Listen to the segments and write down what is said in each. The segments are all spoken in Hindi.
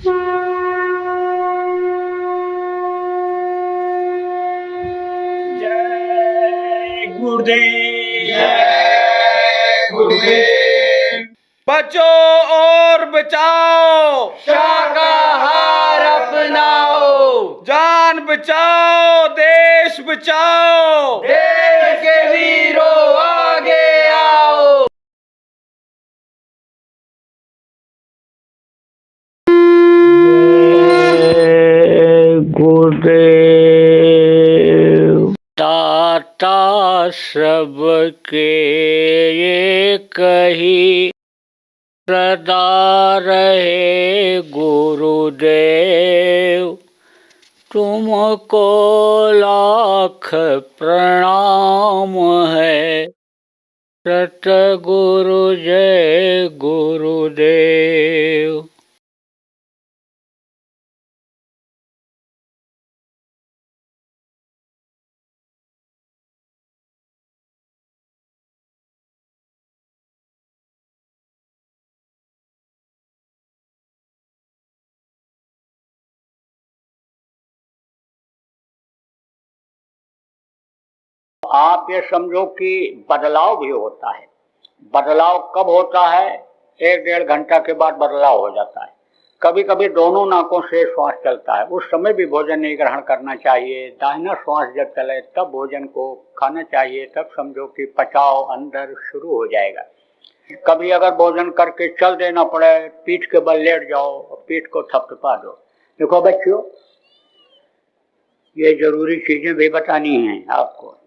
जय गुरुदेव। जय गुरुदेव। बचो और बचाओ, शाकाहार अपनाओ, जान बचाओ, देश बचाओ, देश के वीरों आगे आओ। जय गुरुदेव। दाता सबके ये कही सदा रहे गुरुदेव, तुमको लाख प्रणाम है, सतगुरु जय गुरुदेव। आप ये समझो कि बदलाव भी होता है। बदलाव कब होता है? 1-1.5 घंटा के बाद बदलाव हो जाता है। कभी कभी दोनों नाकों से श्वास चलता है, उस समय भी भोजन नहीं ग्रहण करना चाहिए। दाहिना श्वास जब चले तब भोजन को खाना चाहिए, तब समझो कि पचाव अंदर शुरू हो जाएगा। कभी अगर भोजन करके चल देना पड़े, पीठ के बल लेट जाओ, पीठ को थपथपा दो। देखो बच्चों, ये जरूरी चीजें भी बतानी हैं आपको।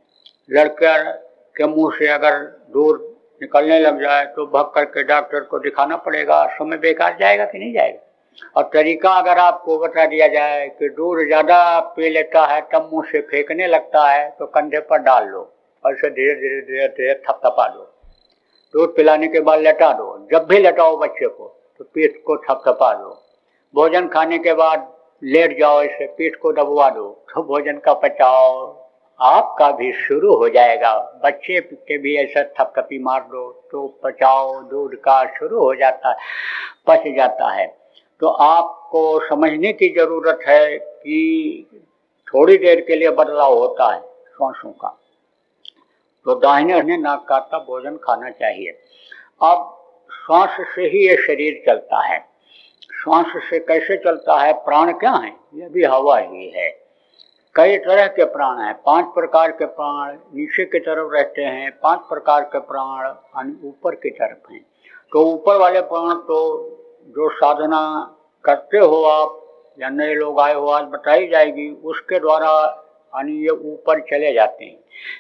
लड़के के मुंह से अगर दूध निकलने लग जाए तो भग करके डॉक्टर को दिखाना पड़ेगा। समय बेकार जाएगा कि नहीं जाएगा? और तरीका अगर आपको बता दिया जाए कि दूध ज्यादा पी लेता है तब मुंह से फेंकने लगता है, तो कंधे पर डाल लो और इसे धीरे धीरे धीरे धीरे थपथपा दो। दूध पिलाने के बाद लेटा दो। जब भी लेटाओ बच्चे को तो पीठ को थपथपा दो। भोजन खाने के बाद लेट जाओ, इसे पीठ को दबवा दो, तो भोजन का पचाव आपका भी शुरू हो जाएगा। बच्चे के भी ऐसा थपथपी मार दो तो पचाव दूध का शुरू हो जाता है, पच जाता है। तो आपको समझने की जरूरत है कि थोड़ी देर के लिए बदलाव होता है श्वासों का, तो दाहिने नाक काटता भोजन खाना चाहिए। अब श्वास से ही ये शरीर चलता है। श्वास से कैसे चलता है? प्राण क्या है? ये भी हवा ही है। कई तरह के प्राण हैं, 5 प्रकार के प्राण नीचे की तरफ रहते हैं, 5 प्रकार के प्राण ऊपर की तरफ हैं। तो ऊपर वाले प्राण तो जो साधना करते हो आप या नए लोग आए हो, आज बताई जाएगी, उसके द्वारा ये ऊपर चले जाते हैं।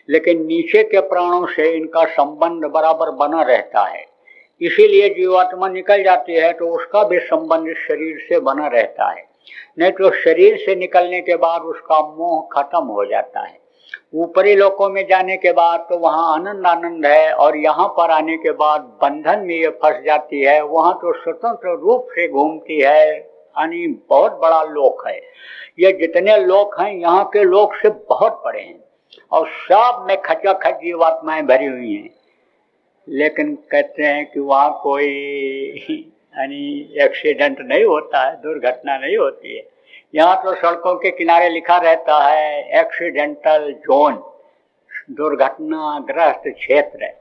लेकिन नीचे के प्राणों से इनका संबंध बराबर बना रहता है। इसीलिए जीवात्मा निकल जाती है तो उसका भी संबंध शरीर से बना रहता है। नहीं तो शरीर से निकलने के बाद उसका मोह खत्म हो जाता है। ऊपरी लोकों में जाने के बाद तो वहाँ आनंद आनंद है, और यहाँ पर आने के बाद बंधन में ये फंस जाती है। वहाँ तो स्वतंत्र रूप से घूमती है, यानी बहुत बड़ा लोक है। ये जितने लोक हैं यहाँ के लोक से बहुत बड़े हैं, और सब में खचाखच जीवात्माएं भरी हुई हैं। लेकिन कहते हैं कि वहाँ कोई एक्सीडेंट नहीं होता है, दुर्घटना नहीं होती है। यहाँ तो सड़कों के किनारे लिखा रहता है एक्सीडेंटल जोन, दुर्घटनाग्रस्त क्षेत्र।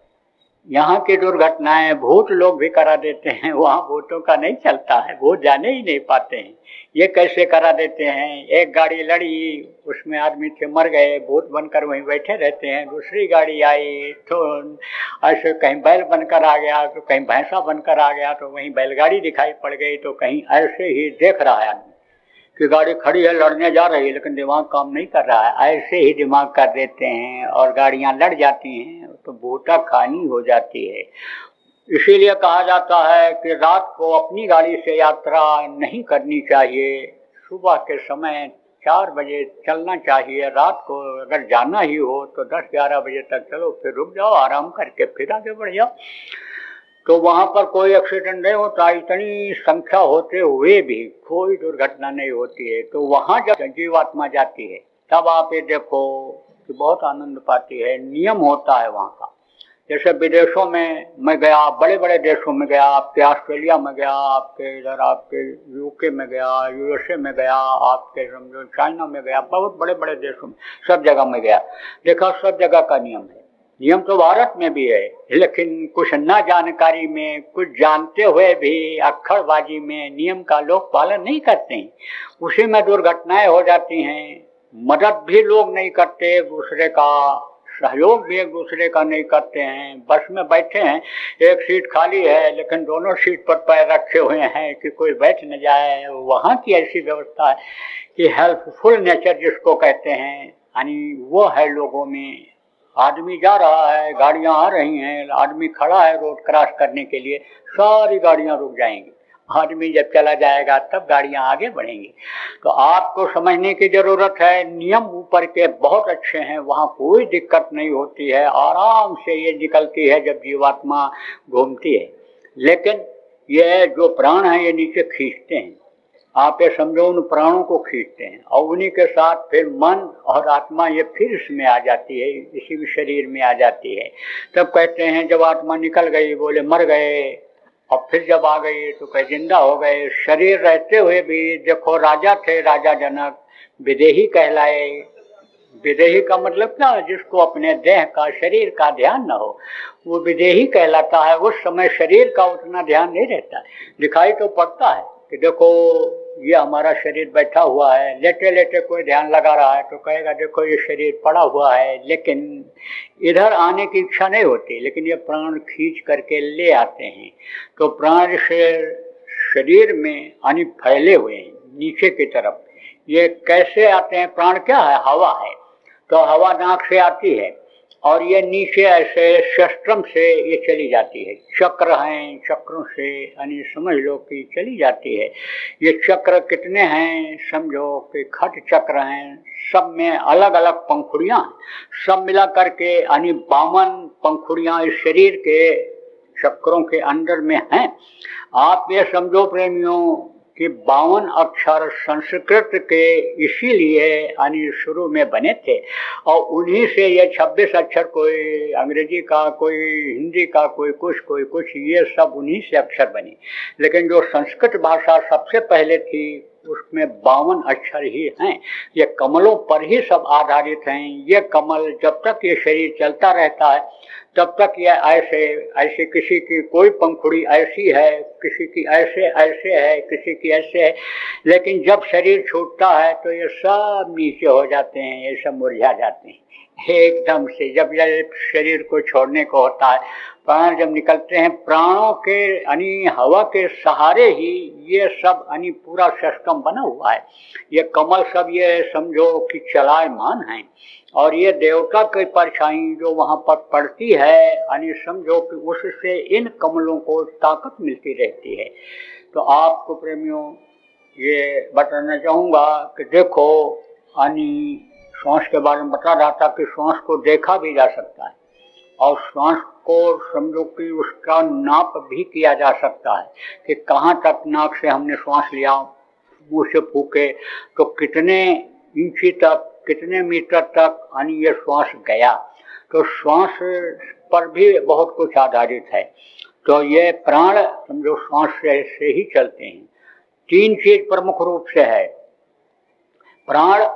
यहाँ की दुर्घटनाएं भूत लोग भी करा देते हैं, वहाँ भूतों का नहीं चलता है, भूत जाने ही नहीं पाते हैं। ये कैसे करा देते हैं? एक गाड़ी लड़ी, उसमें आदमी थे मर गए, भूत बनकर वहीं बैठे रहते हैं। दूसरी गाड़ी आई तो ऐसे कहीं बैल बनकर आ गया, तो कहीं भैंसा बनकर आ गया, तो वहीं बैलगाड़ी दिखाई पड़ गई, तो कहीं ऐसे ही देख रहा है आदमी कि गाड़ी खड़ी है, लड़ने जा रही है, लेकिन दिमाग काम नहीं कर रहा है। ऐसे ही दिमाग कर देते हैं और गाड़ियां लड़ जाती हैं, तो बूटा खानी हो जाती है। इसीलिए कहा जाता है कि रात को अपनी गाड़ी से यात्रा नहीं करनी चाहिए। सुबह के समय 4 बजे चलना चाहिए। रात को अगर जाना ही हो तो 10-11 बजे तक चलो, फिर रुक जाओ, आराम करके फिर आगे बढ़ जाओ। तो वहां पर कोई एक्सीडेंट नहीं होता। इतनी संख्या होते हुए भी कोई दुर्घटना नहीं होती है। तो वहां जब जीवात्मा जाती है तब आप ये देखो कि बहुत आनंद पाती है। नियम होता है वहां का जैसे विदेशों में मैं गया, बड़े बड़े देशों में गया, आपके ऑस्ट्रेलिया में गया, आपके इधर आपके यूके में गया, यूएसए में गया, आपके समझो चाइना में गया, बहुत बड़े बड़े देशों में, सब जगह में गया, देखा सब जगह का नियम है। नियम तो भारत में भी है, लेकिन कुछ ना जानकारी में, कुछ जानते हुए भी अक्खड़बाजी में नियम का लोग पालन नहीं करते हैं, उसी में दुर्घटनाएं हो जाती हैं। मदद भी लोग नहीं करते दूसरे का, सहयोग भी एक दूसरे का नहीं करते हैं। बस में बैठे हैं, एक सीट खाली है, लेकिन दोनों सीट पर पैर रखे हुए हैं कि कोई बैठ न जाए। वहाँ की ऐसी व्यवस्था है कि हेल्पफुल नेचर जिसको कहते हैं, यानी वो है लोगों में। आदमी जा रहा है, गाड़ियां आ रही हैं, आदमी खड़ा है रोड क्रॉस करने के लिए, सारी गाड़ियां रुक जाएंगी। आदमी जब चला जाएगा तब गाड़ियां आगे बढ़ेंगी। तो आपको समझने की जरूरत है, नियम ऊपर के बहुत अच्छे हैं, वहाँ कोई दिक्कत नहीं होती है, आराम से ये निकलती है जब जीवात्मा घूमती है। लेकिन ये जो प्राण है ये नीचे खींचते हैं, आप ये समझो उन प्राणों को खींचते हैं, और उन्हीं के साथ फिर मन और आत्मा ये फिर इसमें आ जाती है, इसी भी शरीर में आ जाती है। तब कहते हैं जब आत्मा निकल गई बोले मर गए, और फिर जब आ गई तो कहे जिंदा हो गए। शरीर रहते हुए भी देखो राजा थे, राजा जनक विदेही कहलाए। विदेही का मतलब क्या है? जिसको अपने देह का, शरीर का ध्यान न हो, वो विदेही कहलाता है। उस समय शरीर का उतना ध्यान नहीं रहता है, दिखाई तो पड़ता है कि देखो ये हमारा शरीर बैठा हुआ है, लेटे लेटे कोई ध्यान लगा रहा है तो कहेगा देखो ये शरीर पड़ा हुआ है, लेकिन इधर आने की इच्छा नहीं होती, लेकिन ये प्राण खींच करके ले आते हैं। तो प्राण से शरीर में यानी फैले हुए हैं नीचे की तरफ। ये कैसे आते हैं? प्राण क्या है? हवा है, तो हवा नाक से आती है और ये नीचे ऐसे शस्त्रम से ये चली जाती है। चक्र हैं, चक्रों से यानी समझ लो कि चली जाती है। ये चक्र कितने हैं? समझो कि खट चक्र हैं, सब में अलग अलग पंखुड़ियां, सब मिला करके यानी 52 पंखुड़ियां इस शरीर के चक्रों के अंदर में हैं। आप ये समझो प्रेमियों कि 52 अक्षर संस्कृत के इसीलिए यानी शुरू में बने थे, और उन्हीं से ये 26 अक्षर, कोई अंग्रेजी का, कोई हिंदी का, कोई कुछ, ये सब उन्हीं से अक्षर बने। लेकिन जो संस्कृत भाषा सबसे पहले थी उसमें 52 अक्षर ही हैं। ये कमलों पर ही सब आधारित हैं। ये कमल जब तक ये शरीर चलता रहता है तब तक ये ऐसे किसी की कोई पंखुड़ी ऐसी है, किसी की ऐसे है, किसी की ऐसे है, लेकिन जब शरीर छूटता है तो ये सब नीचे हो जाते हैं, ये सब मुरझा जाते हैं एकदम से। जब ये शरीर को छोड़ने को होता है, प्राण जब निकलते हैं, प्राणों के यानी हवा के सहारे ही ये सब यानी पूरा शस्त्रम बना हुआ है। ये कमल सब ये समझो कि चलायमान हैं, और ये देवता की परछाई जो वहाँ पर पड़ती है यानी समझो कि उससे इन कमलों को ताकत मिलती रहती है। तो आपको प्रेमियों ये बताना चाहूँगा कि देखो यानी श्वास के बारे में बता रहा था कि श्वास को देखा भी जा सकता है, और श्वास को समझो कि उसका नाप भी किया जा सकता है कि कहाँ तक नाक से हमने श्वास लिया, मुँह से फूके तो कितने इंची तक, कितने मीटर तक यानी ये श्वास गया। तो श्वास पर भी बहुत कुछ आधारित है। तो ये प्राण समझो श्वास से ही चलते हैं। 3 चीज प्रमुख रूप से है, प्राण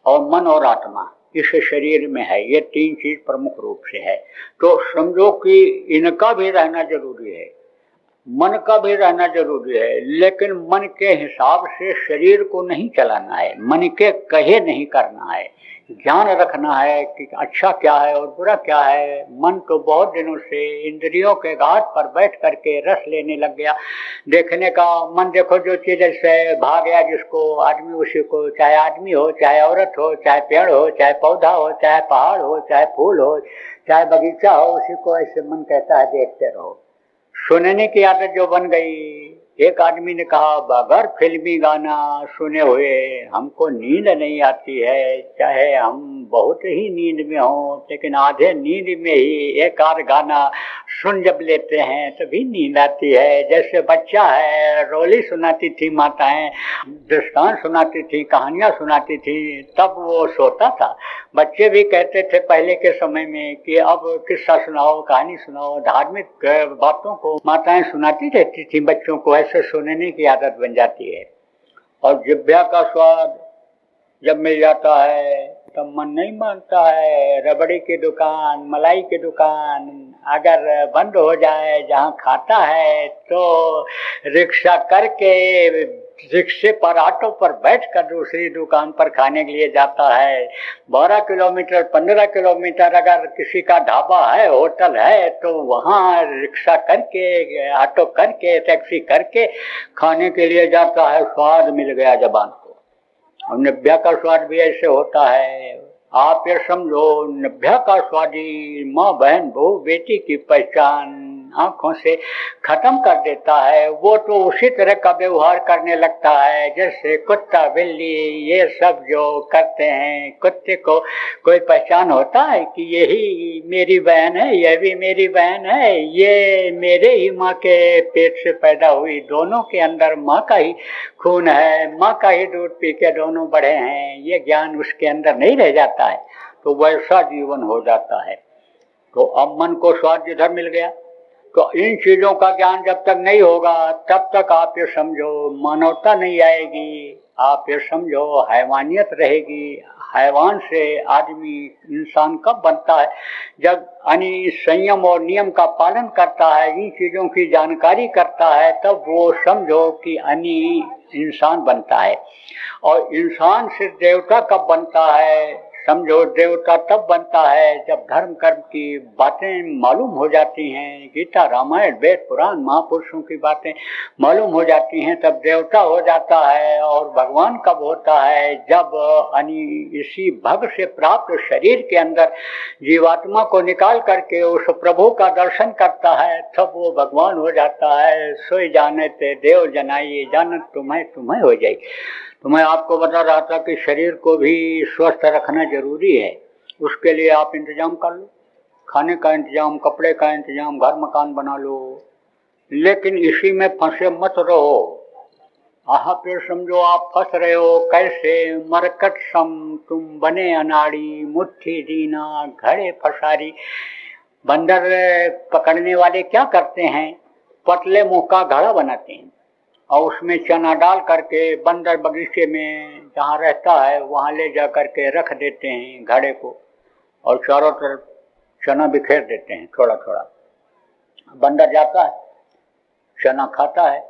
और मन और आत्मा इस शरीर में है। ये 3 चीज प्रमुख रूप से है। तो समझो कि इनका भी रहना जरूरी है, मन का भी रहना जरूरी है, लेकिन मन के हिसाब से शरीर को नहीं चलाना है, मन के कहे नहीं करना है। ध्यान रखना है कि अच्छा क्या है और बुरा क्या है। मन तो बहुत दिनों से इंद्रियों के घाट पर बैठ करके रस लेने लग गया। देखने का मन, देखो जो चीज से भाग गया जिसको, आदमी उसी को, चाहे आदमी हो, चाहे औरत हो, चाहे पेड़ हो, चाहे पौधा हो, चाहे पहाड़ हो, चाहे फूल हो, चाहे बगीचा हो, उसी को ऐसे मन कहता है देखते रहो। सुनने की आदत जो बन गई एक आदमी ने कहा, बगैर फिल्मी गाना सुने हुए हमको नींद नहीं आती है, चाहे हम बहुत ही नींद में हों, लेकिन आधे नींद में ही एक आध गाना सुन जब लेते हैं तभी नींद आती है। जैसे बच्चा है, रोली सुनाती थी माताएं, दृष्टांत सुनाती थी, कहानियां सुनाती थी, तब वो सोता था। बच्चे भी कहते थे पहले के समय में कि अब किस्सा सुनाओ, कहानी सुनाओ, धार्मिक बातों को माताएं सुनाती रहती थी बच्चों को, ऐसे सुनने की आदत बन जाती है। और जिह्वा का स्वाद जब मिल जाता है तब मन नहीं मानता है। रबड़ी की दुकान, मलाई की दुकान अगर बंद हो जाए जहाँ खाता है, तो रिक्शा करके रिक्शे पर, ऑटो पर बैठकर दूसरी दुकान पर खाने के लिए जाता है। 12 किलोमीटर 15 किलोमीटर अगर किसी का ढाबा है, होटल है, तो वहाँ रिक्शा करके, ऑटो करके, टैक्सी करके खाने के लिए जाता है। स्वाद मिल गया जबान को। और निभ्या का स्वाद भी ऐसे होता है। आप ये समझो, निभ्या का स्वादी माँ बहन बहू बेटी की पहचान आंखों से खत्म कर देता है। वो तो उसी तरह का व्यवहार करने लगता है जैसे कुत्ता बिल्ली ये सब जो करते हैं। कुत्ते को कोई पहचान होता है कि यही मेरी बहन है, यह भी मेरी बहन है, ये मेरे ही माँ के पेट से पैदा हुई, दोनों के अंदर माँ का ही खून है, माँ का ही दूध पी के दोनों बड़े हैं, ये ज्ञान उसके अंदर नहीं रह जाता है, तो वैसा जीवन हो जाता है। तो अब मन को स्वाद जिधर मिल गया, तो इन चीजों का ज्ञान जब तक नहीं होगा तब तक आप ये समझो मानवता नहीं आएगी, आप ये समझो हैवानियत रहेगी। हैवान से आदमी इंसान कब बनता है? जब संयम और नियम का पालन करता है, इन चीजों की जानकारी करता है, तब वो समझो कि इंसान बनता है। और इंसान से देवता कब बनता है? समझो देवता तब बनता है जब धर्म कर्म की बातें मालूम हो जाती हैं, गीता रामायण वेद पुराण महापुरुषों की बातें मालूम हो जाती हैं, तब देवता हो जाता है। और भगवान कब होता है? जब इसी भग से प्राप्त शरीर के अंदर जीवात्मा को निकाल करके उस प्रभु का दर्शन करता है, तब वो भगवान हो जाता है। सोई जाने ते देव जनाइए, जानत तुम्हें तुम्हें हो जाए। तो मैं आपको बता रहा था कि शरीर को भी स्वस्थ रखना जरूरी है। उसके लिए आप इंतजाम कर लो, खाने का इंतजाम, कपड़े का इंतजाम, घर मकान बना लो, लेकिन इसी में फंसे मत रहो। आप फिर समझो आप फंस रहे हो कैसे? मरकट सम तुम बने अनाड़ी, मुट्ठी दीना घड़े फसारी। बंदर पकड़ने वाले क्या करते हैं? पतले मुंह का घड़ा बनाते हैं और उसमें चना डाल करके बंदर बगीचे में जहाँ रहता है वहाँ ले जा करके रख देते हैं घड़े को, और चारों तरफ चना बिखेर देते हैं थोड़ा थोड़ा। बंदर जाता है, चना खाता है,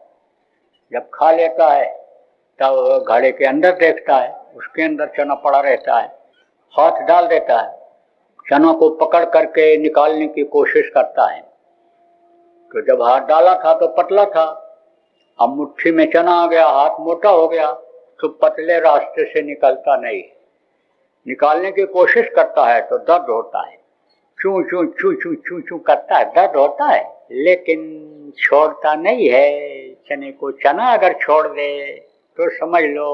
जब खा लेता है तब घड़े के अंदर देखता है, उसके अंदर चना पड़ा रहता है। हाथ डाल देता है, चना को पकड़ करके निकालने की कोशिश करता है। तो जब हाथ डाला था तो पतला था, अब मुट्ठी में चना आ गया, हाथ मोटा हो गया, तो पतले रास्ते से निकलता नहीं। निकालने की कोशिश करता है तो दर्द होता है, चू चू चू चू चू चू करता है, दर्द होता है, लेकिन छोड़ता नहीं है चने को। चना अगर छोड़ दे तो समझ लो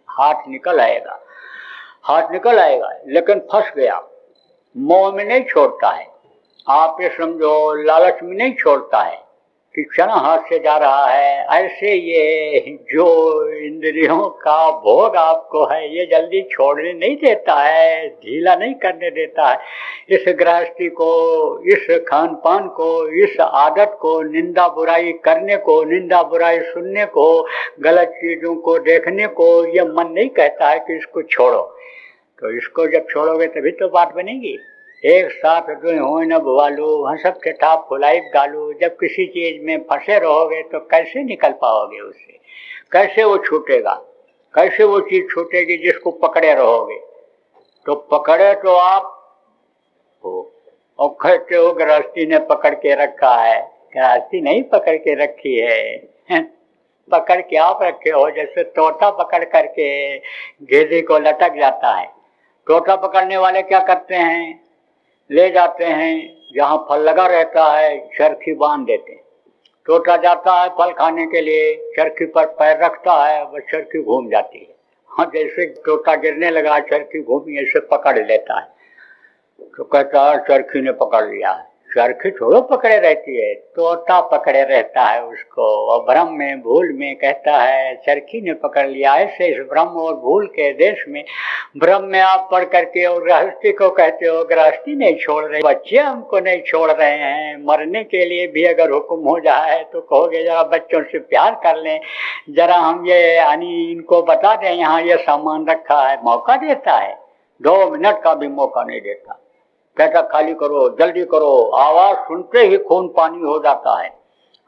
हाथ निकल आएगा, हाथ निकल आएगा, लेकिन फंस गया। मोह में नहीं छोड़ता है, आप ये समझो लालच में नहीं छोड़ता है कि चना हाथ से जा रहा है। ऐसे ये जो इंद्रियों का भोग आपको है ये जल्दी छोड़ने नहीं देता है, ढीला नहीं करने देता है। इस गृहस्थी को, इस खान पान को, इस आदत को, निंदा बुराई करने को, निंदा बुराई सुनने को, गलत चीजों को देखने को, ये मन नहीं कहता है कि इसको छोड़ो। तो इसको जब छोड़ोगे तभी तो बात बनेगी। एक साथ दुई हो न भुआलू, हंसब के ठाप फुलाई गालू। जब किसी चीज में फंसे रहोगे तो कैसे निकल पाओगे उससे? कैसे वो छूटेगा? कैसे वो चीज छूटेगी जिसको पकड़े रहोगे? तो पकड़े तो आप हो, और कहते हो गृहस्थी ने पकड़ के रखा है। गृहस्थी नहीं पकड़ के रखी है, पकड़ के आप रखे हो। जैसे तोता पकड़ करके गेंदे को लटक जाता है। तोता पकड़ने वाले क्या करते हैं? ले जाते हैं जहाँ फल लगा रहता है, चरखी बांध देते हैं। तोता जाता है फल खाने के लिए, चरखी पर पैर रखता है, वह चरखी घूम जाती है। हाँ, जैसे तोता गिरने लगा, चरखी घूमी, ऐसे पकड़ लेता है। तो कहता है चरखी ने पकड़ लिया है। चरखी थोड़ा पकड़े रहती है, तोता पकड़े रहता है उसको, और भ्रम में भूल में कहता है चरखी ने पकड़ लिया। ऐसे इस भ्रम और भूल के देश में, भ्रम में आप पढ़ करके और गृहस्थी को कहते हो गृहस्थी नहीं छोड़ रहे, बच्चे हमको नहीं छोड़ रहे हैं। मरने के लिए भी अगर हुक्म हो जाए तो कहोगे जरा बच्चों से प्यार कर लें, जरा हम ये यानी इनको बता दें यहाँ ये सामान रखा है। मौका देता है, 2 मिनट का भी मौका नहीं देता। कहता खाली करो, जल्दी करो। आवाज सुनते ही खून पानी हो जाता है,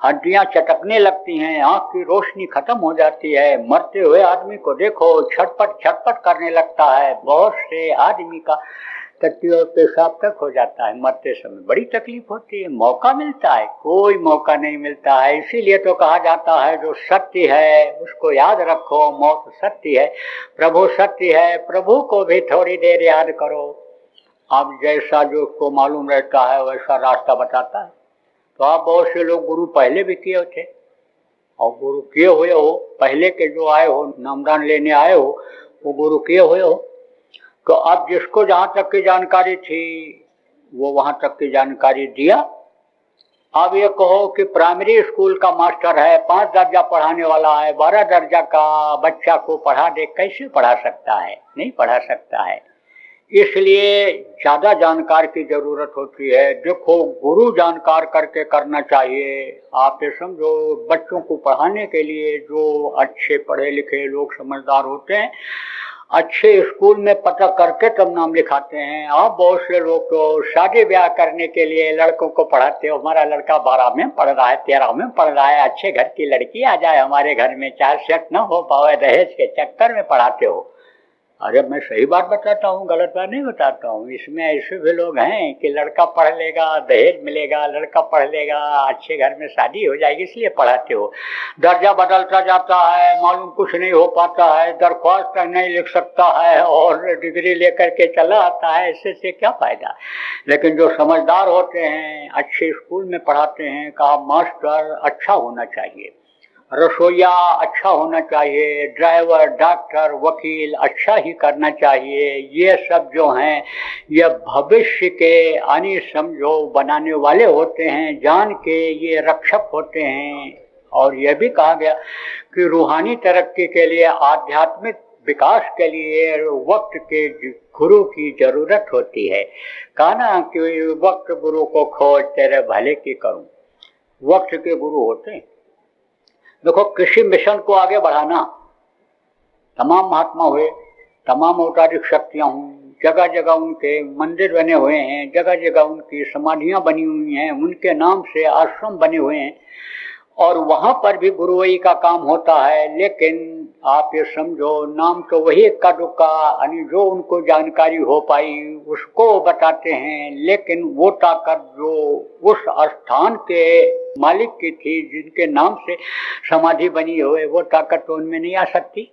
हड्डियां चटकने लगती हैं, आंख की रोशनी खत्म हो जाती है। मरते हुए आदमी को देखो, छटपट छटपट करने लगता है। बहुत से आदमी का टट्टी और पेशाब तक हो जाता है। मरते समय बड़ी तकलीफ होती है। मौका मिलता है? कोई मौका नहीं मिलता है। इसीलिए तो कहा जाता है जो सत्य है उसको याद रखो। मौत सत्य है, प्रभु सत्य है, प्रभु को भी थोड़ी देर याद करो। अब जैसा जो उसको मालूम रहता है वैसा रास्ता बताता है। तो आप बहुत से लोग गुरु पहले भी किए थे और गुरु किए हुए हो, पहले के जो आए हो नामदान लेने आए हो वो गुरु किए हुए हो। तो अब जिसको जहाँ तक की जानकारी थी वो वहाँ तक की जानकारी दिया। अब ये कहो कि प्राइमरी स्कूल का मास्टर है, 5 दर्जा पढ़ाने वाला है, 12 दर्जा का बच्चा को पढ़ा दे, कैसे पढ़ा सकता है? नहीं पढ़ा सकता है। इसलिए ज्यादा जानकार की जरूरत होती है। देखो गुरु जानकार करके करना चाहिए। आप ये समझो बच्चों को पढ़ाने के लिए जो अच्छे पढ़े लिखे लोग समझदार होते हैं, अच्छे स्कूल में पता करके तब नाम लिखाते हैं। आप बहुत से लोग तो शादी ब्याह करने के लिए लड़कों को पढ़ाते हो, हमारा लड़का 12 में पढ़ रहा है, 13 में पढ़ रहा है, अच्छे घर की लड़की आ जाए हमारे घर में, चाहे सेट न हो पाए, दहेज के चक्कर में पढ़ाते हो। अरे मैं सही बात बताता हूँ, गलत बात नहीं बताता हूँ। इसमें ऐसे भी लोग हैं कि लड़का पढ़ लेगा, दहेज मिलेगा, लड़का पढ़ लेगा, अच्छे घर में शादी हो जाएगी, इसलिए पढ़ाते हो। दर्जा बदलता जाता है, मालूम कुछ नहीं हो पाता है, दरख्वास्त नहीं लिख सकता है और डिग्री लेकर के चला आता है, इससे से क्या फायदा। लेकिन जो समझदार होते हैं अच्छे स्कूल में पढ़ाते हैं। कहा मास्टर अच्छा होना चाहिए, रसोईया अच्छा होना चाहिए, ड्राइवर, डॉक्टर, वकील अच्छा ही करना चाहिए। ये सब जो हैं ये भविष्य के यानी समझो बनाने वाले होते हैं, जान के ये रक्षक होते हैं। और यह भी कहा गया कि रूहानी तरक्की के लिए, आध्यात्मिक विकास के लिए वक्त के गुरु की जरूरत होती है। कहा ना कि वक्त गुरु को खोज तेरे भले की करूं। वक्त के गुरु होते हैं। देखो किसी मिशन को आगे बढ़ाना, तमाम महात्मा हुए, तमाम औतारिक शक्तियां हुई, जगह जगह उनके मंदिर बने हुए हैं, जगह जगह उनकी समाधियां बनी हुई हैं, उनके नाम से आश्रम बने हुए हैं और वहां पर भी गुरुवई का काम होता है। लेकिन आप ये समझो नाम तो वही इक्का दुक्का यानी जो उनको जानकारी हो पाई उसको बताते हैं, लेकिन वो ताकत जो उस स्थान के मालिक की थी जिनके नाम से समाधि बनी हुई, वो ताकत तो उनमें नहीं आ सकती,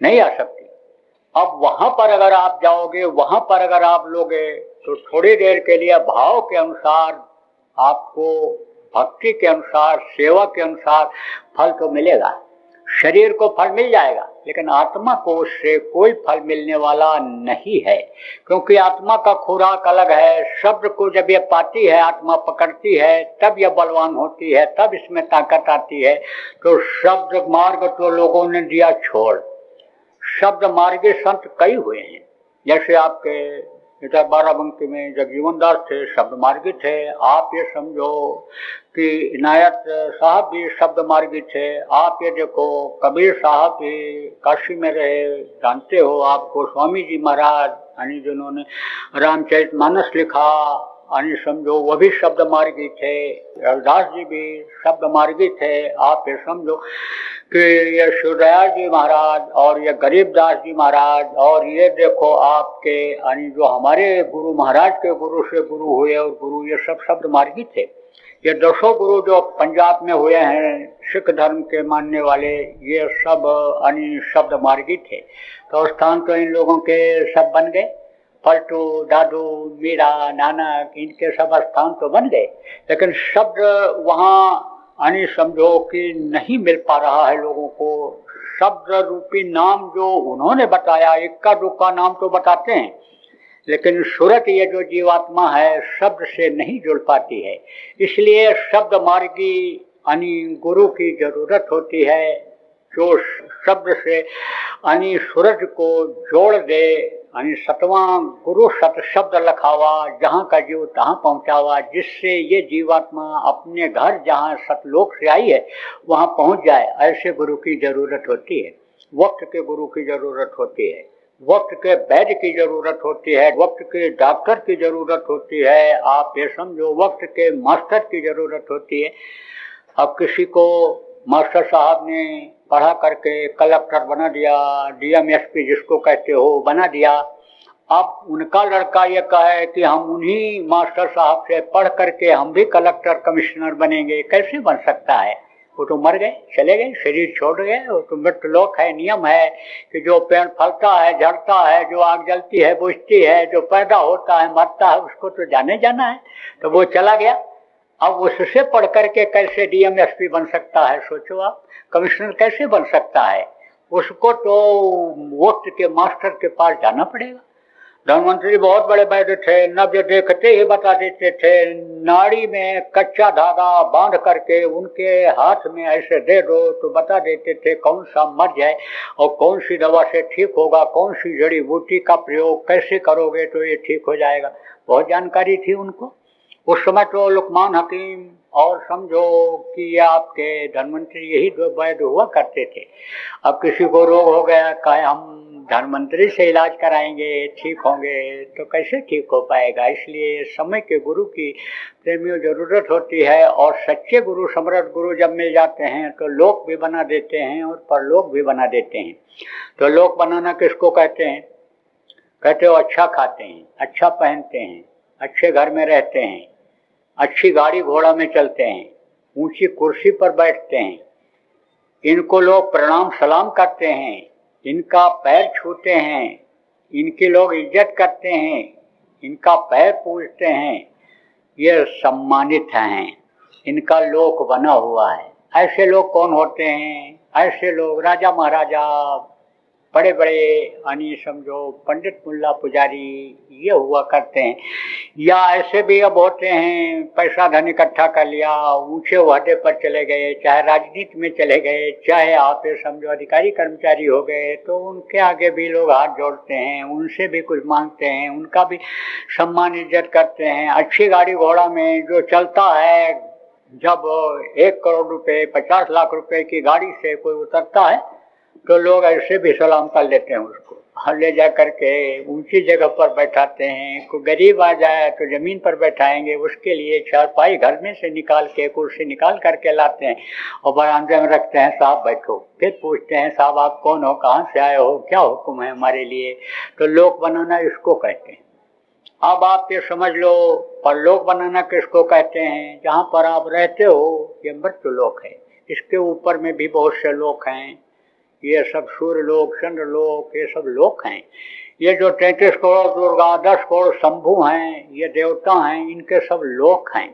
नहीं आ सकती। अब वहां पर अगर आप जाओगे, वहां पर अगर आप लोगे तो थोड़ी देर के लिए भाव के अनुसार आपको, भक्ति के अनुसार, सेवा के अनुसार फल तो मिलेगा। शरीर को फल मिल जाएगा लेकिन आत्मा को उससे कोई फल मिलने वाला नहीं है, क्योंकि आत्मा का खुराक अलग है। शब्द को जब ये पाती है, आत्मा पकड़ती है, तब यह बलवान होती है, तब इसमें ताकत आती है। तो शब्द मार्ग तो लोगों ने दिया छोड़। शब्द मार्गी संत कई हुए हैं, जैसे आपके इधर बाराबंकी में जगजीवन दास थे, शब्द मार्गी थे। आप ये समझो कि इनायत साहब भी शब्द मार्गी थे। आप ये देखो कबीर साहब भी काशी में रहे, जानते हो आप। गोस्वामी जी महाराज यानी जिन्होंने रामचरितमानस लिखा, यानी समझो वो भी शब्द मार्गी थे। रविदास जी भी शब्द मार्गी थे। आप ये समझो कि ये शिवदयाल जी महाराज और ये गरीबदास जी महाराज और ये देखो आपके यानी जो हमारे गुरु महाराज के गुरु से गुरु हुए और गुरु, ये सब शब्द मार्गी थे। ये 200 गुरु जो पंजाब में हुए हैं सिख धर्म के मानने वाले, ये सब यानी शब्द मार्गी थे। तो स्थान तो इन लोगों के सब बन गए। पलटू, दादू, मीरा, नानक, इनके सब स्थान तो बन गए, लेकिन शब्द वहाँ यानी समझो कि नहीं मिल पा रहा है लोगों को। शब्द रूपी नाम जो उन्होंने बताया, इक्का दुक्का नाम तो बताते हैं, लेकिन सूरत ये जो जीवात्मा है शब्द से नहीं जुड़ पाती है। इसलिए शब्द मार्गी यानी गुरु की जरूरत होती है, जो शब्द से यानी सूरज को जोड़ दे। यानी सतवां गुरु सत शब्द लखावा, जहाँ का जीव तहाँ पहुँचावा, जिससे ये जीवात्मा अपने घर जहाँ सतलोक से आई है वहाँ पहुँच जाए। ऐसे गुरु की जरूरत होती है। वक्त के गुरु की जरूरत होती है, वक्त के वैद्य की जरूरत होती है, वक्त के डॉक्टर की जरूरत होती है। आप ये समझो वक्त के मास्टर की जरूरत होती है। अब किसी को मास्टर साहब ने पढ़ा करके कलेक्टर बना दिया, डीएम एसपी जिसको कहते हो बना दिया। अब उनका लड़का ये कहे कि हम उन्हीं मास्टर साहब से पढ़ करके हम भी कलेक्टर कमिश्नर बनेंगे, कैसे बन सकता है? वो तो मर गए, चले गए, शरीर छोड़ गए। वो तो मृत्युलोक है। नियम है कि जो पेड़ फलता है, झड़ता है, जो आग जलती है बुझती है, जो पैदा होता है मरता है, उसको तो जाने जाना है। तो वो चला गया। अब उससे पढ़ करके कैसे डीएम एसपी बन सकता है? सोचो आप, कमिश्नर कैसे बन सकता है? उसको तो वक्त के मास्टर के पास जाना पड़ेगा। धनवंतरी बहुत बड़े वैद्य थे, नब्ज देखते ही बता देते थे। नाड़ी में कच्चा धागा बांध करके उनके हाथ में ऐसे दे दो तो बता देते थे कौन सा मर जाए और कौन सी दवा से ठीक होगा, कौन सी जड़ी बूटी का प्रयोग कैसे करोगे तो ये ठीक हो जाएगा। बहुत जानकारी थी उनको। उस समय तो लुकमान हकीम और समझो कि ये आपके धनवंतरी यही दो वैद्य हुआ करते थे। अब किसी को रोग हो गया, कहे हम धनवंतरी से इलाज कराएंगे ठीक होंगे, तो कैसे ठीक हो पाएगा? इसलिए समय के गुरु की प्रेमियों जरूरत होती है। और सच्चे गुरु, समर्थ गुरु जब मिल जाते हैं तो लोक भी बना देते हैं और परलोक भी बना देते हैं। तो लोक बनाना किसको कहते हैं? कहते हो अच्छा खाते हैं, अच्छा पहनते हैं, अच्छे घर में रहते हैं, अच्छी गाड़ी घोड़ा में चलते हैं, ऊंची कुर्सी पर बैठते हैं, इनको लोग प्रणाम सलाम करते हैं, इनका पैर छूते हैं, इनकी लोग इज्जत करते हैं, इनका पैर पूजते हैं, ये सम्मानित हैं, इनका लोक बना हुआ है। ऐसे लोग कौन होते हैं? ऐसे लोग राजा महाराजा, बड़े बड़े यानी समझो पंडित मुल्ला पुजारी ये हुआ करते हैं। या ऐसे भी अब होते हैं, पैसा धन इकट्ठा कर लिया, ऊंचे ओहदे पर चले गए, चाहे राजनीति में चले गए, चाहे आप ये समझो अधिकारी कर्मचारी हो गए, तो उनके आगे भी लोग हाथ जोड़ते हैं, उनसे भी कुछ मांगते हैं, उनका भी सम्मान इज्जत करते हैं। अच्छी गाड़ी घोड़ा में जो चलता है, जब 1 करोड़ रुपए 50 लाख रुपए की गाड़ी से कोई उतरता है तो लोग ऐसे भी सलाम कर लेते हैं उसको, ले जा करके ऊंची जगह पर बैठाते हैं। कोई गरीब आ जाए तो जमीन पर बैठाएंगे, उसके लिए चारपाई घर में से निकाल के, कुर्सी निकाल करके लाते हैं और बरामदे में रखते हैं, साहब बैठो। फिर पूछते हैं साहब आप कौन हो, कहाँ से आए हो, क्या हुक्म है हमारे लिए? तो लोक बनाना इसको कहते हैं। अब आप ये समझ लो परलोक बनाना किसको कहते हैं? जहाँ पर आप रहते हो ये मृत्यु लोक है। इसके ऊपर में भी बहुत से लोक हैं, ये सब सूर्य लोक, चंद्र लोक, ये सब लोक हैं। ये जो 33 करोड़ दुर्गा, 10 करोड़ शंभु हैं, ये देवता हैं, इनके सब लोक हैं।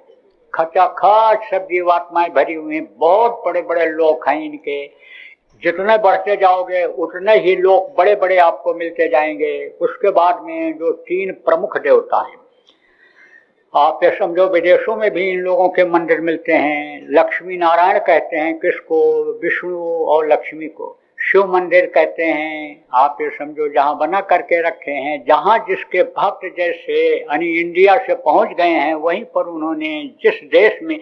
खचाखच सब जीवात्माएं भरी हुई हैं, बहुत बड़े बड़े लोक हैं इनके। जितने बढ़ते जाओगे उतने ही लोक बड़े बड़े आपको मिलते जाएंगे। उसके बाद में जो 3 प्रमुख देवता हैं, आप ये समझो विदेशों में भी इन लोगों के मंदिर मिलते हैं। लक्ष्मी नारायण कहते हैं किसको? विष्णु और लक्ष्मी को। शिव मंदिर कहते हैं, आप ये समझो जहाँ बना करके रखे हैं, जहाँ जिसके भक्त जैसे यानी इंडिया से पहुँच गए हैं वहीं पर उन्होंने जिस देश में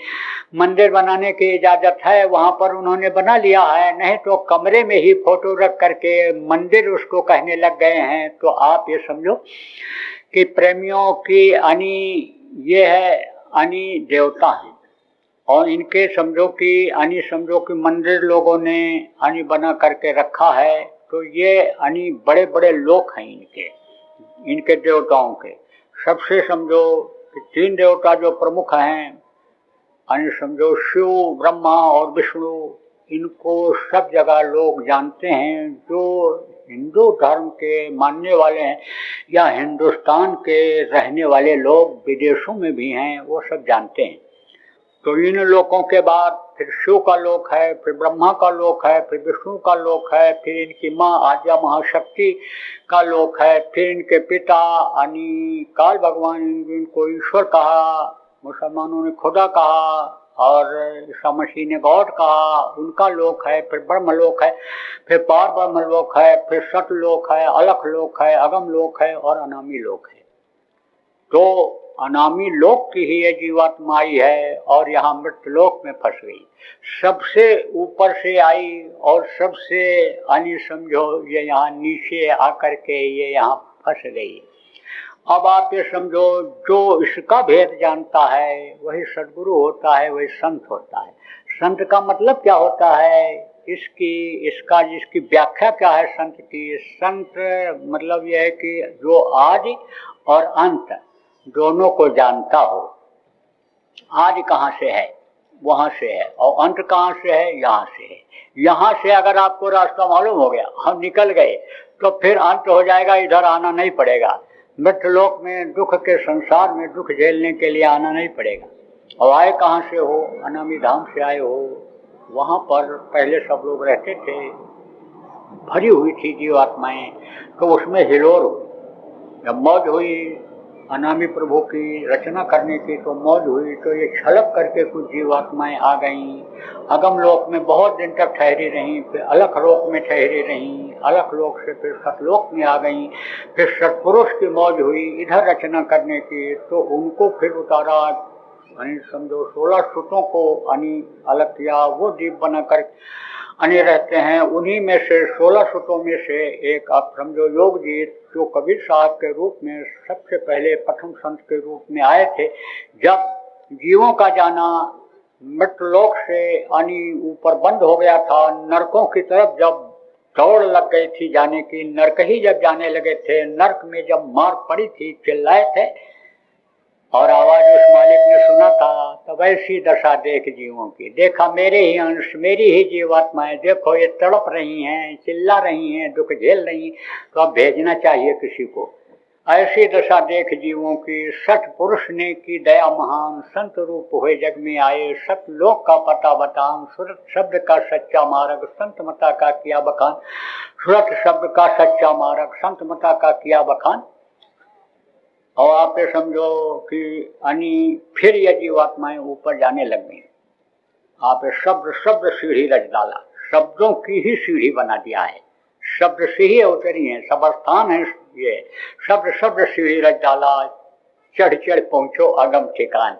मंदिर बनाने की इजाज़त है वहाँ पर उन्होंने बना लिया है। नहीं तो कमरे में ही फोटो रख करके मंदिर उसको कहने लग गए हैं। तो आप ये समझो कि प्रेमियों की यानी ये है यानी देवता हैं, और इनके समझो कि मंदिर लोगों ने यानी बना करके रखा है। तो ये यानी बड़े बड़े लोक हैं इनके देवताओं के। सबसे समझो कि 3 देवता जो प्रमुख हैं यानी समझो शिव, ब्रह्मा और विष्णु, इनको सब जगह लोग जानते हैं। जो हिंदू धर्म के मानने वाले हैं या हिंदुस्तान के रहने वाले लोग विदेशों में भी हैं, वो सब जानते हैं। तो इन लोकों के बाद फिर शिव का लोक है, फिर ब्रह्मा का लोक है, फिर विष्णु का लोक है, फिर इनकी माँ आद्या महाशक्ति का लोक है, फिर इनके पिता यानी काल भगवान, इनको ईश्वर कहा, मुसलमानों ने खुदा कहा और ईसा मसीह ने गॉड कहा, उनका लोक है, फिर ब्रह्म लोक है, फिर पार ब्रह्म लोक है, फिर सत लोक है, अलख लोक है, अगम लोक है और अनामी लोक है। तो अनामी लोक की ही ये जीवात्मा आई है और यहाँ मृत्यु लोक में फंस गई, सबसे ऊपर से आई और सबसे यानी समझो ये यहाँ नीचे आकर के ये यहाँ फंस गई। अब आप ये समझो जो इसका भेद जानता है वही सद्गुरु होता है, वही संत होता है। संत का मतलब क्या होता है, जिसकी व्याख्या क्या है संत की? संत मतलब यह है कि जो आदि और अंत दोनों को जानता हो। आदि कहाँ से है? वहां से है, और अंत कहाँ से है? यहाँ से है। यहाँ से अगर आपको रास्ता मालूम हो गया, हम निकल गए, तो फिर अंत हो जाएगा, इधर आना नहीं पड़ेगा। मृत्युलोक में दुख के संसार में दुख झेलने के लिए आना नहीं पड़ेगा। और आए कहाँ से हो? अनामी धाम से आए हो। वहाँ पर पहले सब लोग रहते थे, भरी हुई थी जीवात्माएं, तो उसमें हिलोर हुई। जब मौज हुई अनामी प्रभु की रचना करने की, तो मौज हुई, तो ये छलक करके कुछ जीवात्माएं आ गईं। अगम लोक में बहुत दिन तक ठहरी रहीं, फिर अलख लोक में ठहरी रहीं, अलख लोक से फिर सतलोक में आ गईं, फिर सत्पुरुष की मौज हुई इधर रचना करने की, तो उनको फिर उतारा, यानी समझो 16 सुतों को यानी अलग किया, वो दीप बनाकर अने रहते हैं। उन्हीं में से 16 सुतों में से एक आप समझो योगजीत, जो कबीर साहब के रूप में सबसे पहले प्रथम संत के रूप में आए थे। जब जीवों का जाना मृत्युलोक से यानी ऊपर बंद हो गया था, नरकों की तरफ जब दौड़ लग गई थी जाने की, नरक ही जब जाने लगे थे, नरक में जब मार पड़ी थी, चिल्लाए थे और आवाज उस मालिक ने सुना था, तब ऐसी दशा देख जीवों की, देखा मेरे ही अंश, मेरी ही जीवात्माएं, देखो ये तड़प रही हैं, चिल्ला रही हैं, दुख झेल रही, तो अब भेजना चाहिए किसी को। ऐसी दशा देख जीवों की, सत पुरुष ने की दया महान, संत रूप हुए जग में आए, सत लोक का पता बतान, सुरत शब्द का सच्चा मार्ग, संत मता का किया बखान, सुरत शब्द का सच्चा मार्ग, संत मता का किया बखान। और आप ये समझो कि अनि फिर ये जीवात्माएं ऊपर जाने लग गई। आप शब्द सीढ़ी रच डाला, शब्दों की ही सीढ़ी बना दिया है, शब्द से ही उतरी है, सब स्थान है ये, शब्द सीढ़ी रच डाला, चढ़ पहुंचो अगम ठिकान,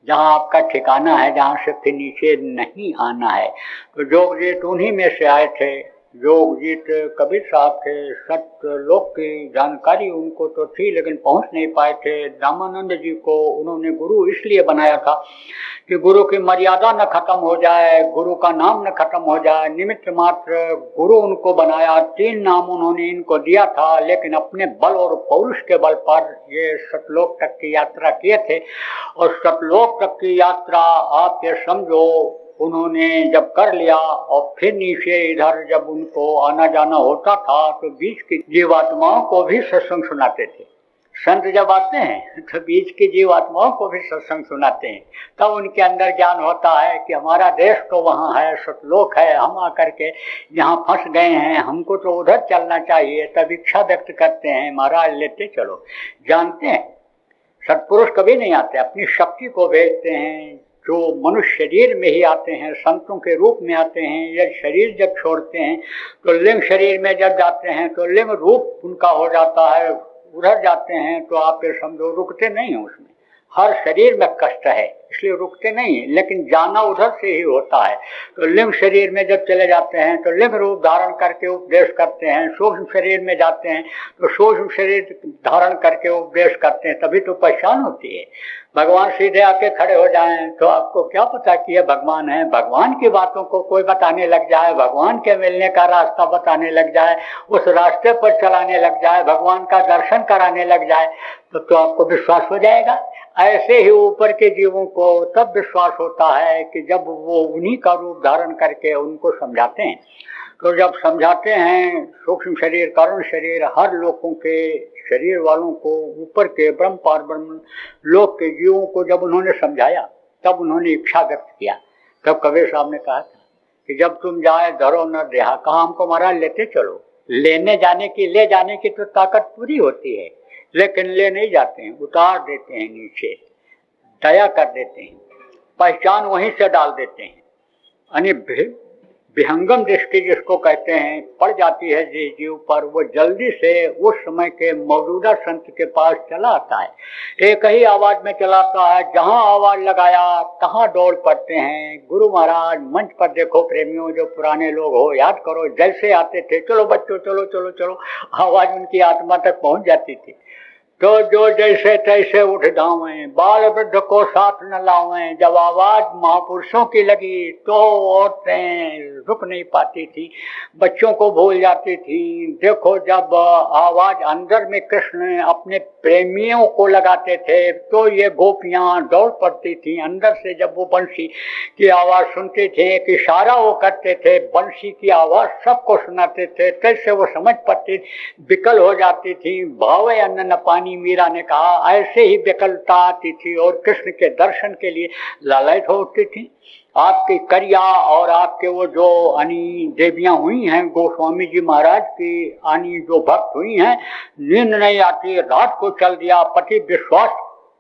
जहाँ आपका ठिकाना है, जहाँ से फिर नीचे नहीं आना है। तो जोगजीत उन्हीं में से आए थे। जोगजीत कबीर साहब थे, सतलोक की जानकारी उनको तो थी लेकिन पहुंच नहीं पाए थे। रामानंद जी को उन्होंने गुरु इसलिए बनाया था कि गुरु की मर्यादा न खत्म हो जाए, गुरु का नाम न खत्म हो जाए, निमित्त मात्र गुरु उनको बनाया। 3 नाम उन्होंने इनको दिया था, लेकिन अपने बल और पौरुष के बल पर ये सतलोक तक की यात्रा किए थे। और सतलोक तक की यात्रा आप ये समझो उन्होंने जब कर लिया और फिर नीचे इधर जब उनको आना जाना होता था, तो बीच की जीवात्माओं को भी सत्संग सुनाते थे। संत जब आते हैं तो बीच की जीवात्माओं को भी सत्संग सुनाते हैं, तब उनके अंदर ज्ञान होता है कि हमारा देश तो वहाँ है, सतलोक है, हम आकर के यहाँ फंस गए हैं, हमको तो उधर चलना चाहिए। तब इच्छा व्यक्त करते हैं, महाराज लेते चलो। जानते हैं सत्पुरुष कभी नहीं आते, अपनी शक्ति को भेजते हैं। जो मनुष्य शरीर में ही आते हैं, संतों के रूप में आते हैं। यह शरीर जब छोड़ते हैं तो लिंग शरीर में जब जाते हैं तो लिंग रूप उनका हो जाता है, उधर जाते हैं तो आप ये समझो रुकते नहीं हैं उसमें। हर शरीर में कष्ट है इसलिए रुकते नहीं है, लेकिन जाना उधर से ही होता है। तो लिंग शरीर में जब चले जाते हैं तो लिंग रूप धारण करके उपदेश करते हैं, सूक्ष्म शरीर में जाते हैं तो सूक्ष्म शरीर धारण करके उपदेश करते हैं, तभी तो पहचान होती है। भगवान सीधे आके खड़े हो जाएं तो आपको क्या पता कि ये भगवान है। भगवान की बातों को कोई बताने लग जाए, भगवान के मिलने का रास्ता बताने लग जाए, उस रास्ते पर चलाने लग जाए, भगवान का दर्शन कराने लग जाए, तो आपको विश्वास हो जाएगा। ऐसे ही ऊपर के जीवों को तब विश्वास होता है कि जब वो उन्हीं का रूप धारण करके उनको समझाते हैं। तो जब समझाते हैं सूक्ष्म शरीर, कारण शरीर, हर लोगों के शरीर वालों को, ऊपर के ब्रह्म पार ब्रह्म लोक के जीवों को जब उन्होंने समझाया तब उन्होंने इच्छा व्यक्त किया। तब कबीर साहब ने कहा था कि जब तुम जाए धरो न देहा, कहा हमको महाराज लेते चलो। लेने जाने की, ले जाने की तो ताकत पूरी होती है, लेकिन ले नहीं जाते हैं, उतार देते हैं नीचे, दया कर देते हैं, पहचान वहीं से डाल देते हैं। यानी विहंगम दृष्टि जिसको कहते हैं पड़ जाती है जिस जीव पर, वो जल्दी से उस समय के मौजूदा संत के पास चला आता है। एक ही आवाज में चलाता है, जहां आवाज लगाया तहां दौड़ पड़ते हैं। गुरु महाराज मंच पर देखो प्रेमियों, जो पुराने लोग हो याद करो, जैसे आते थे चलो बच्चों चलो चलो चलो, आवाज उनकी आत्मा तक पहुंच जाती थी। तो जो जैसे तैसे उठ दावें, बाल वृद्ध को साथ न लावें। जब आवाज महापुरुषों की लगी तो औरतें रुक नहीं पाती थी, बच्चों को भूल जाती थी। देखो जब आवाज अंदर में कृष्ण अपने प्रेमियों को लगाते थे तो ये गोपियां दौड़ पड़ती थी अंदर से। जब वो बंसी की आवाज सुनते थे, एक इशारा वो करते थे, बंसी की आवाज सबको सुनाते थे, तैसे वो समझ पड़ती, विकल हो जाती थी। भावे अन्न न पानी, मीरा ने कहा, ऐसे ही विकलता आती थी और कृष्ण के दर्शन के लिए लालच हो उठती थी। आपकी करिया और आपके वो जो अनी देवियां हुई हैं, गोस्वामी जी महाराज की अनी जो भक्त हुई हैं, नींद नहीं आती, रात को चल दिया, पति विश्वास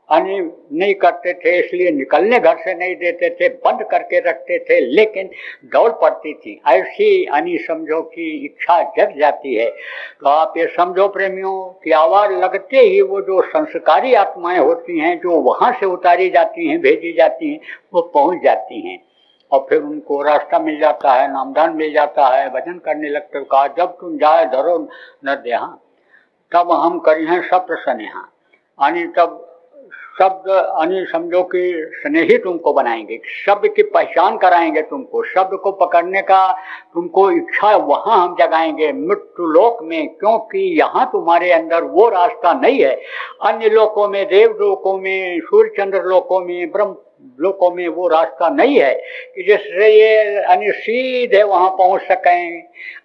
अनी नहीं करते थे, इसलिए निकलने घर से नहीं देते थे, बंद करके रखते थे, लेकिन दौड़ पड़ती थी। ऐसी अनी समझो कि इच्छा जग जाती है। तो आप ये समझो प्रेमियों कि आवाज लगते ही वो जो संस्कारी आत्माएं होती हैं, जो वहां से उतारी जाती हैं, भेजी जाती हैं, वो पहुंच जाती हैं और फिर उनको रास्ता मिल जाता है, नामदान मिल जाता है, भजन करने लगते हो। कहा जब तुम जाए धरो न देहा, तब हम करी हैं सप्त स्नेहा। यानी तब शब्द यानी समझो कि स्नेही तुमको बनाएंगे, शब्द की पहचान कराएंगे तुमको, शब्द को पकड़ने का तुमको इच्छा वहां हम जगाएंगे मृत्यु लोक में, क्योंकि यहाँ तुम्हारे अंदर वो रास्ता नहीं है। अन्य लोकों में, देव लोकों में, सूर्य चंद्र लोकों में, ब्रह्म लोकों में वो रास्ता नहीं है कि जिससे ये सीधे वहां पहुंच सकें,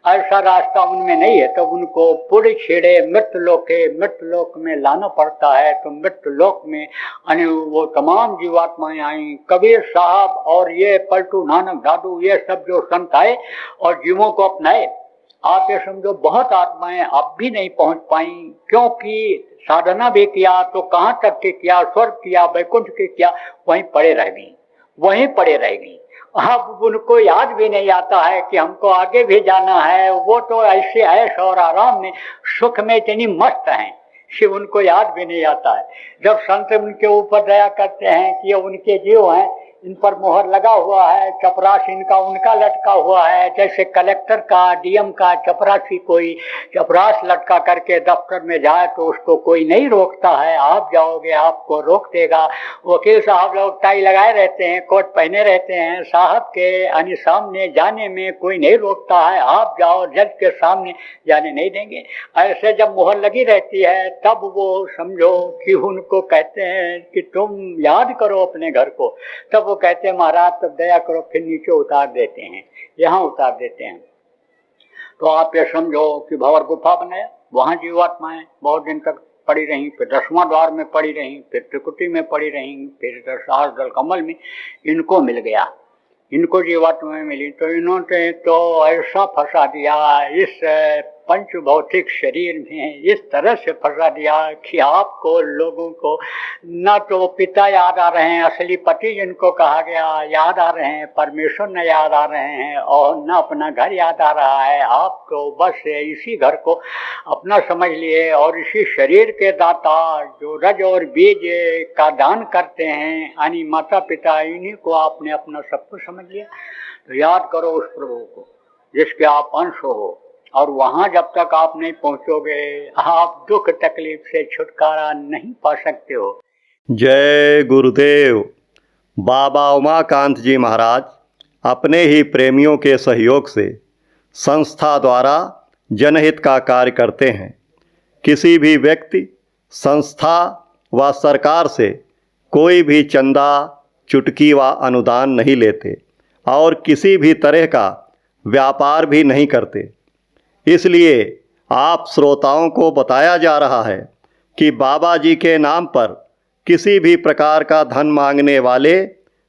ऐसा रास्ता उनमें नहीं है। तो उनको पुर छेड़े मृत्यु लोक में लाना पड़ता है। तो मृत्यु लोक में वो तमाम जीवात्माएं आई, कबीर साहब और ये पलटू नानक दादू, ये सब जो संत आए और जीवों को अपनाए। आप ये समझो बहुत आत्माएं अब भी नहीं पहुंच पाई, क्योंकि साधना भी किया तो कहाँ तक के किया, स्वर्ग किया, वैकुंठ के किया, वहीं पड़े रह गई। अब उनको याद भी नहीं आता है कि हमको आगे भी जाना है। वो तो ऐसे ऐश और आराम में, सुख में इतनी मस्त हैं कि उनको याद भी नहीं आता है। जब संत उनके ऊपर दया करते हैं कि ये उनके जीव हैं, इन पर मोहर लगा हुआ है, चपरासी इनका उनका लटका हुआ है, जैसे कलेक्टर का, डीएम का चपरासी कोई चपरास लटका करके दफ्तर में जाए तो उसको कोई नहीं रोकता है। आप जाओगे आपको रोक देगा। वकील साहब लोग टाई लगाए रहते हैं, कोट पहने रहते हैं, साहब के सामने जाने में कोई नहीं रोकता है। आप जाओ जज के सामने जाने नहीं देंगे। ऐसे जब मोहर लगी रहती है तब वो समझो कि उनको कहते हैं कि तुम याद करो अपने घर को। तब वो कहते हैं महाराज तब दया करो, फिर नीचे उतार देते हैं, यहाँ उतार देते हैं। तो आप ये समझो कि भंवर गुफा बनाया, वहां जीवात्माएं बहुत दिन तक पड़ी रही, फिर 10वां द्वार में पड़ी रही, फिर त्रिकुटी में पड़ी रही, फिर सहस्र दल कमल में इनको मिल गया, इनको जीवात्माएं मिली। तो इन्होंने तो ऐसा फंसा दिया इस पंच भौतिक शरीर में, इस तरह से फंसा दिया कि आपको लोगों को न तो पिता याद आ रहे हैं, असली पति जिनको कहा गया याद आ रहे हैं, परमेश्वर न याद आ रहे हैं, और न अपना घर याद आ रहा है। आप तो बस इसी घर को अपना समझ लिए और इसी शरीर के दाता जो रज और बीज का दान करते हैं यानी माता पिता, इन्हीं को आपने अपना सब कुछ समझ लिया। तो याद करो उस प्रभु को जिसके आप अंश हो, और वहां जब तक आप नहीं पहुंचोगे आप दुख तकलीफ से छुटकारा नहीं पा सकते हो। जय गुरुदेव। बाबा उमाकांत जी महाराज अपने ही प्रेमियों के सहयोग से संस्था द्वारा जनहित का कार्य करते हैं। किसी भी व्यक्ति, संस्था व सरकार से कोई भी चंदा, चुटकी व अनुदान नहीं लेते और किसी भी तरह का व्यापार भी नहीं करते। इसलिए आप श्रोताओं को बताया जा रहा है कि बाबा जी के नाम पर किसी भी प्रकार का धन मांगने वाले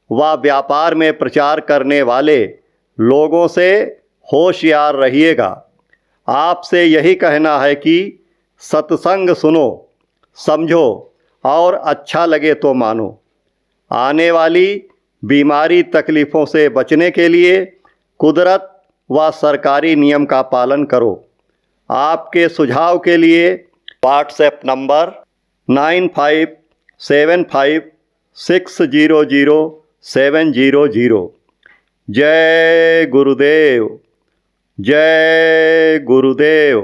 व व्यापार में प्रचार करने वाले लोगों से होशियार रहिएगा। आपसे यही कहना है कि सत्संग सुनो, समझो और अच्छा लगे तो मानो। आने वाली बीमारी तकलीफ़ों से बचने के लिए कुदरत व सरकारी नियम का पालन करो। आपके सुझाव के लिए व्हाट्सएप नंबर 9575600700। जय गुरुदेव, जय गुरुदेव।